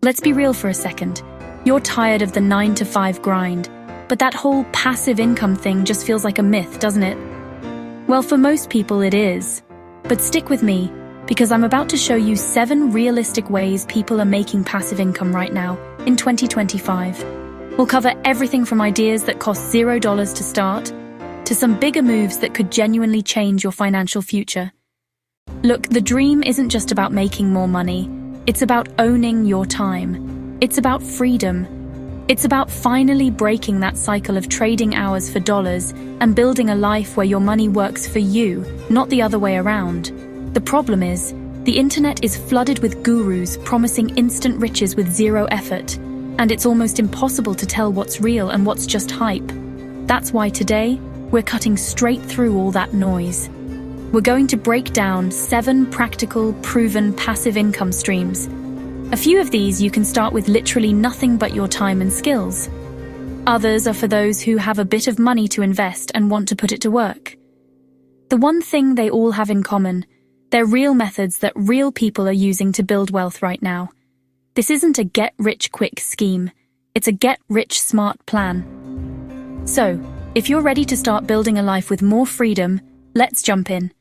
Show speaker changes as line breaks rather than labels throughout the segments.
Let's be real for a second. You're tired of the 9-to-5 grind, but that whole passive income thing just feels like a myth, doesn't it? Well, for most people it is. But stick with me, because I'm about to show you 7 realistic ways people are making passive income right now, in 2025. We'll cover everything from ideas that cost $0 to start, to some bigger moves that could genuinely change your financial future. Look, the dream isn't just about making more money. It's about owning your time. It's about freedom. It's about finally breaking that cycle of trading hours for dollars and building a life where your money works for you, not the other way around. The problem is, the internet is flooded with gurus promising instant riches with zero effort, and it's almost impossible to tell what's real and what's just hype. That's why today, we're cutting straight through all that noise. We're going to break down 7 practical, proven passive income streams. A few of these you can start with literally nothing but your time and skills. Others are for those who have a bit of money to invest and want to put it to work. The one thing they all have in common, they're real methods that real people are using to build wealth right now. This isn't a get-rich-quick scheme. It's a get-rich-smart plan. So, if you're ready to start building a life with more freedom, let's jump in.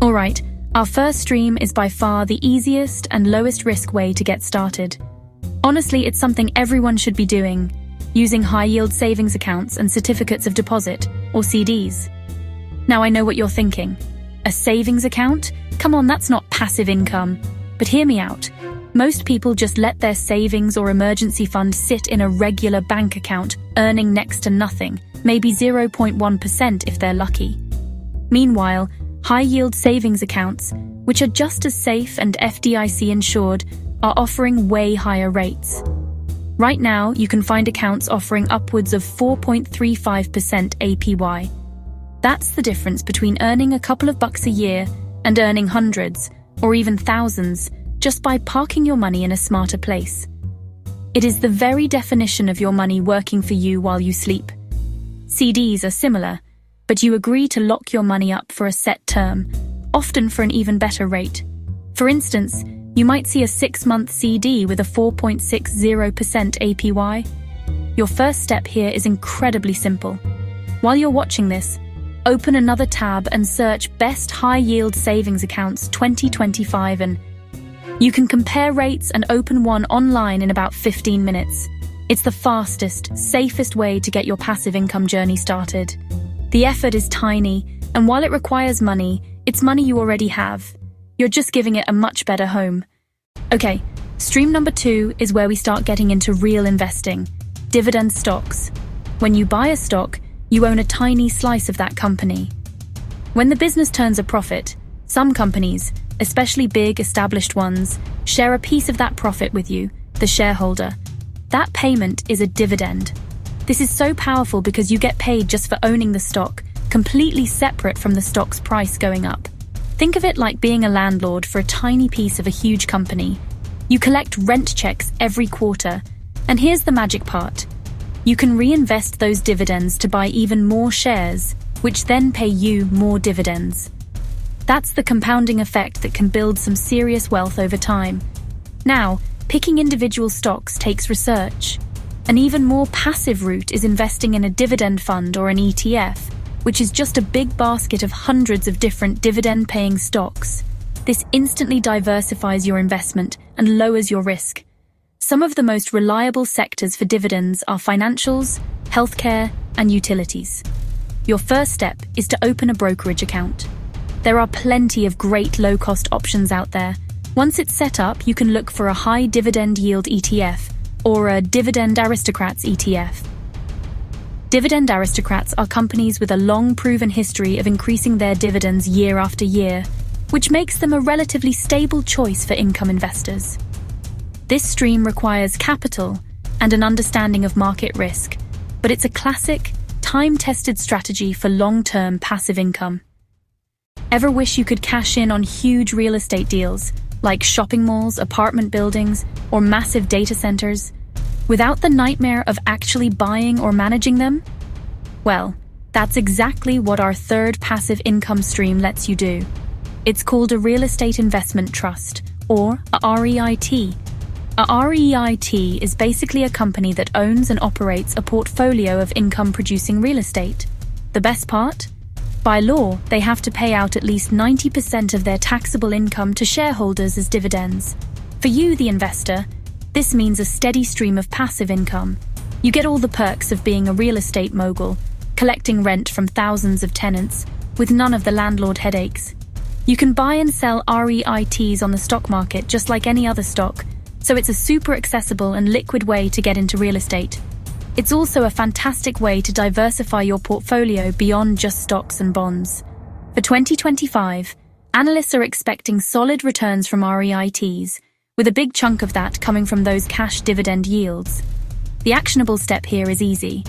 Alright, our first stream is by far the easiest and lowest risk way to get started. Honestly, it's something everyone should be doing, using high-yield savings accounts and certificates of deposit, or CDs. Now I know what you're thinking. A savings account? Come on, that's not passive income. But hear me out. Most people just let their savings or emergency fund sit in a regular bank account, earning next to nothing, maybe 0.1% if they're lucky. Meanwhile, high-yield savings accounts, which are just as safe and FDIC insured, are offering way higher rates. Right now, you can find accounts offering upwards of 4.35% APY. That's the difference between earning a couple of bucks a year and earning hundreds, or even thousands, just by parking your money in a smarter place. It is the very definition of your money working for you while you sleep. CDs are similar, but you agree to lock your money up for a set term, often for an even better rate. For instance, you might see a 6-month CD with a 4.60% APY. Your first step here is incredibly simple. While you're watching this, open another tab and search Best High-Yield Savings Accounts 2025 and you can compare rates and open one online in about 15 minutes. It's the fastest, safest way to get your passive income journey started. The effort is tiny, and while it requires money, it's money you already have. You're just giving it a much better home. Okay, stream number 2 is where we start getting into real investing, dividend stocks. When you buy a stock, you own a tiny slice of that company. When the business turns a profit, some companies, especially big established ones, share a piece of that profit with you, the shareholder. That payment is a dividend. This is so powerful because you get paid just for owning the stock, completely separate from the stock's price going up. Think of it like being a landlord for a tiny piece of a huge company. You collect rent checks every quarter. And here's the magic part. You can reinvest those dividends to buy even more shares, which then pay you more dividends. That's the compounding effect that can build some serious wealth over time. Now, picking individual stocks takes research. An even more passive route is investing in a dividend fund or an ETF, which is just a big basket of hundreds of different dividend-paying stocks. This instantly diversifies your investment and lowers your risk. Some of the most reliable sectors for dividends are financials, healthcare, and utilities. Your first step is to open a brokerage account. There are plenty of great low-cost options out there. Once it's set up, you can look for a high dividend yield ETF or a Dividend Aristocrats ETF. Dividend Aristocrats are companies with a long proven history of increasing their dividends year after year, which makes them a relatively stable choice for income investors. This stream requires capital and an understanding of market risk, but it's a classic, time-tested strategy for long-term passive income. Ever wish you could cash in on huge real estate deals, like shopping malls, apartment buildings, or massive data centers, without the nightmare of actually buying or managing them? Well, that's exactly what our third passive income stream lets you do. It's called a real estate investment trust, or a REIT. A REIT is basically a company that owns and operates a portfolio of income-producing real estate. The best part? By law, they have to pay out at least 90% of their taxable income to shareholders as dividends. For you, the investor, this means a steady stream of passive income. You get all the perks of being a real estate mogul, collecting rent from thousands of tenants, with none of the landlord headaches. You can buy and sell REITs on the stock market just like any other stock, so it's a super accessible and liquid way to get into real estate. It's also a fantastic way to diversify your portfolio beyond just stocks and bonds. For 2025, analysts are expecting solid returns from REITs, with a big chunk of that coming from those cash dividend yields. The actionable step here is easy.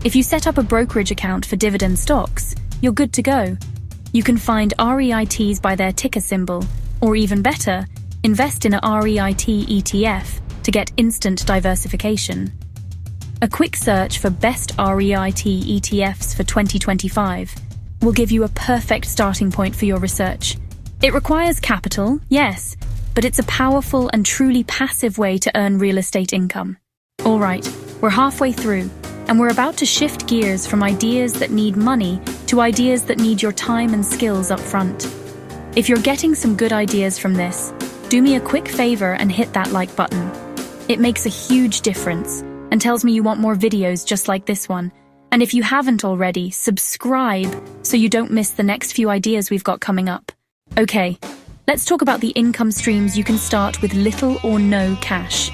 If you set up a brokerage account for dividend stocks, you're good to go. You can find REITs by their ticker symbol, or even better, invest in a REIT ETF to get instant diversification. A quick search for best REIT ETFs for 2025 will give you a perfect starting point for your research. It requires capital, yes, but it's a powerful and truly passive way to earn real estate income. All right, we're halfway through, and we're about to shift gears from ideas that need money to ideas that need your time and skills up front. If you're getting some good ideas from this, do me a quick favor and hit that like button. It makes a huge difference and tells me you want more videos just like this one. And if you haven't already, subscribe so you don't miss the next few ideas we've got coming up. Okay, let's talk about the income streams you can start with little or no cash.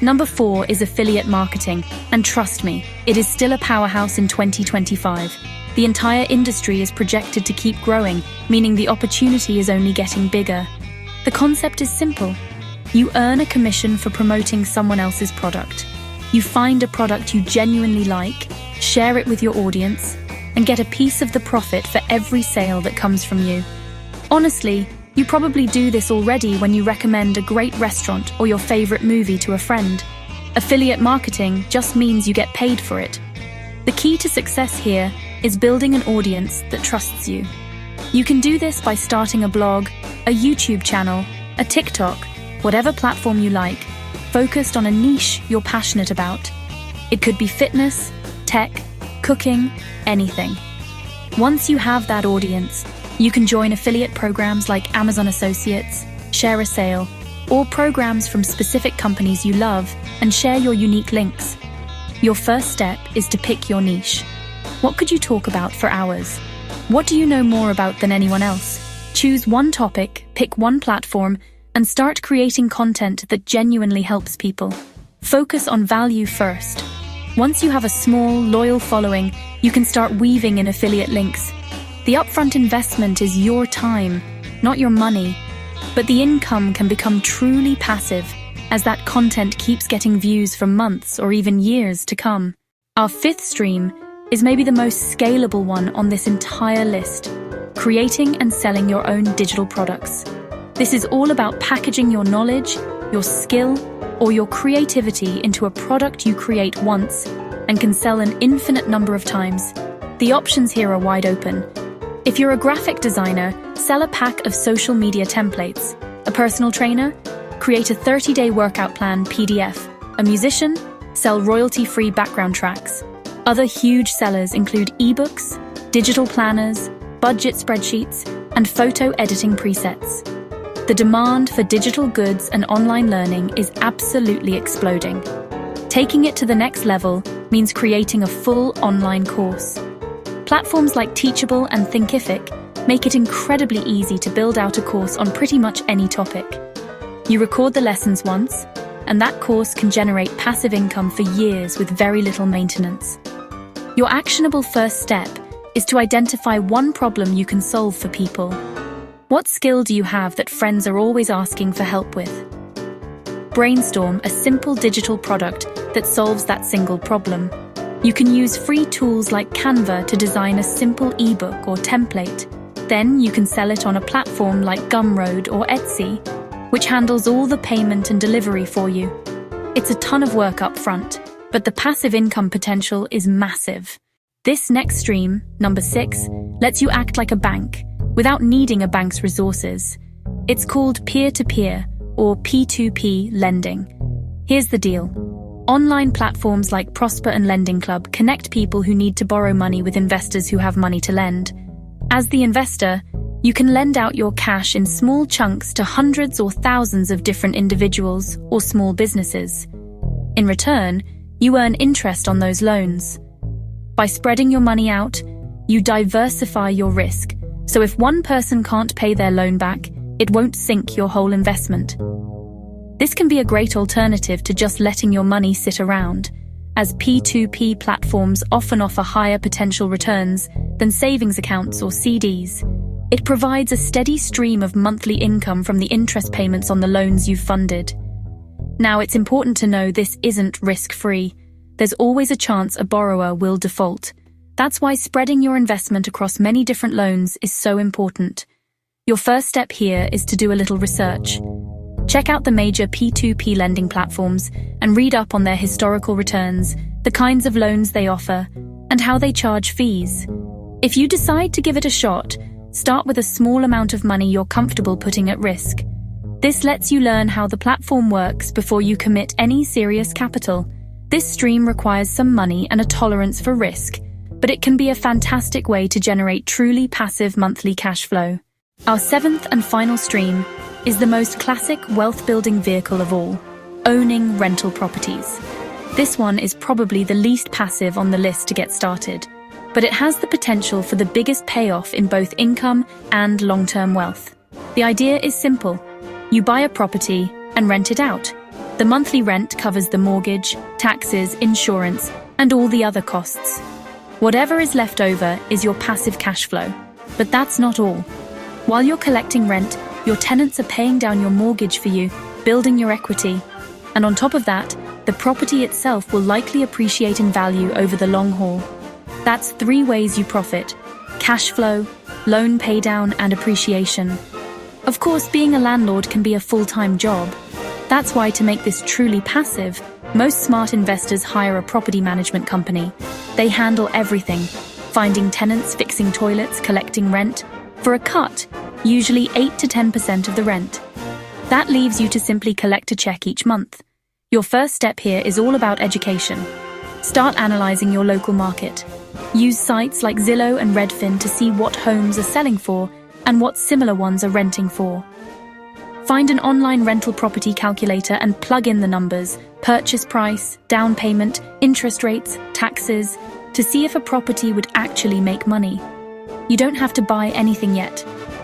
Number 4 is affiliate marketing, and trust me, it is still a powerhouse in 2025. The entire industry is projected to keep growing, meaning the opportunity is only getting bigger. The concept is simple. You earn a commission for promoting someone else's product. You find a product you genuinely like, share it with your audience, and get a piece of the profit for every sale that comes from you. Honestly, you probably do this already when you recommend a great restaurant or your favorite movie to a friend. Affiliate marketing just means you get paid for it. The key to success here is building an audience that trusts you. You can do this by starting a blog, a YouTube channel, a TikTok, whatever platform you like, focused on a niche you're passionate about. It could be fitness, tech, cooking, anything. Once you have that audience, you can join affiliate programs like Amazon Associates, Share a Sale, or programs from specific companies you love and share your unique links. Your first step is to pick your niche. What could you talk about for hours? What do you know more about than anyone else? Choose one topic, pick one platform, and start creating content that genuinely helps people. Focus on value first. Once you have a small, loyal following, you can start weaving in affiliate links. The upfront investment is your time, not your money, but the income can become truly passive as that content keeps getting views for months or even years to come. Our 5th stream is maybe the most scalable one on this entire list: creating and selling your own digital products. This is all about packaging your knowledge, your skill, or your creativity into a product you create once and can sell an infinite number of times. The options here are wide open. If you're a graphic designer, sell a pack of social media templates. A personal trainer? Create a 30-day workout plan PDF. A musician? Sell royalty-free background tracks. Other huge sellers include ebooks, digital planners, budget spreadsheets, and photo editing presets. The demand for digital goods and online learning is absolutely exploding. Taking it to the next level means creating a full online course. Platforms like Teachable and Thinkific make it incredibly easy to build out a course on pretty much any topic. You record the lessons once, and that course can generate passive income for years with very little maintenance. Your actionable first step is to identify one problem you can solve for people. What skill do you have that friends are always asking for help with? Brainstorm a simple digital product that solves that single problem. You can use free tools like Canva to design a simple ebook or template. Then you can sell it on a platform like Gumroad or Etsy, which handles all the payment and delivery for you. It's a ton of work up front, but the passive income potential is massive. This next stream, number 6, lets you act like a bank without needing a bank's resources. It's called peer-to-peer, or P2P lending. Here's the deal. Online platforms like Prosper and Lending Club connect people who need to borrow money with investors who have money to lend. As the investor, you can lend out your cash in small chunks to hundreds or thousands of different individuals or small businesses. In return, you earn interest on those loans. By spreading your money out, you diversify your risk, so if one person can't pay their loan back, it won't sink your whole investment. This can be a great alternative to just letting your money sit around, as P2P platforms often offer higher potential returns than savings accounts or CDs. It provides a steady stream of monthly income from the interest payments on the loans you've funded. Now, it's important to know this isn't risk-free. There's always a chance a borrower will default. That's why spreading your investment across many different loans is so important. Your first step here is to do a little research. Check out the major P2P lending platforms and read up on their historical returns, the kinds of loans they offer, and how they charge fees. If you decide to give it a shot, start with a small amount of money you're comfortable putting at risk. This lets you learn how the platform works before you commit any serious capital. This stream requires some money and a tolerance for risk, but it can be a fantastic way to generate truly passive monthly cash flow. Our seventh and final stream is the most classic wealth-building vehicle of all, owning rental properties. This one is probably the least passive on the list to get started, but it has the potential for the biggest payoff in both income and long-term wealth. The idea is simple. You buy a property and rent it out. The monthly rent covers the mortgage, taxes, insurance, and all the other costs. Whatever is left over is your passive cash flow. But that's not all. While you're collecting rent, your tenants are paying down your mortgage for you, building your equity. And on top of that, the property itself will likely appreciate in value over the long haul. That's 3 ways you profit: cash flow, loan paydown, and appreciation. Of course, being a landlord can be a full-time job. That's why, to make this truly passive, most smart investors hire a property management company. They handle everything, finding tenants, fixing toilets, collecting rent, for a cut, usually 8 to 10% of the rent. That leaves you to simply collect a check each month. Your first step here is all about education. Start analyzing your local market. Use sites like Zillow and Redfin to see what homes are selling for and what similar ones are renting for. Find an online rental property calculator and plug in the numbers: purchase price, down payment, interest rates, taxes, to see if a property would actually make money. You don't have to buy anything yet.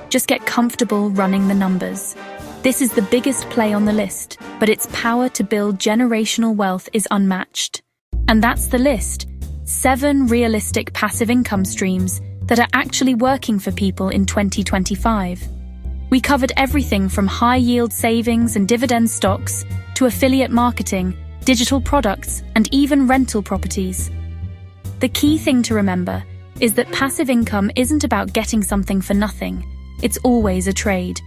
Just get comfortable running the numbers. This is the biggest play on the list, but its power to build generational wealth is unmatched. And that's the list. 7 realistic passive income streams that are actually working for people in 2025. We covered everything from high-yield savings and dividend stocks to affiliate marketing, digital products, and even rental properties. The key thing to remember is that passive income isn't about getting something for nothing. It's always a trade.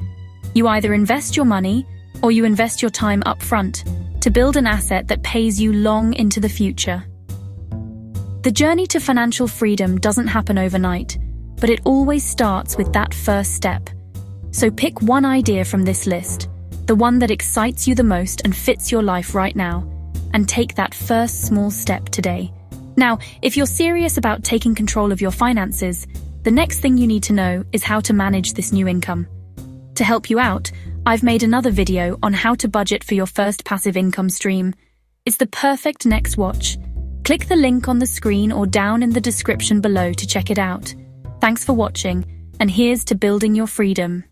You either invest your money or you invest your time up front to build an asset that pays you long into the future. The journey to financial freedom doesn't happen overnight, but it always starts with that first step. So pick one idea from this list, the one that excites you the most and fits your life right now, and take that first small step today. Now, if you're serious about taking control of your finances, the next thing you need to know is how to manage this new income. To help you out, I've made another video on how to budget for your first passive income stream. It's the perfect next watch. Click the link on the screen or down in the description below to check it out. Thanks for watching, and here's to building your freedom.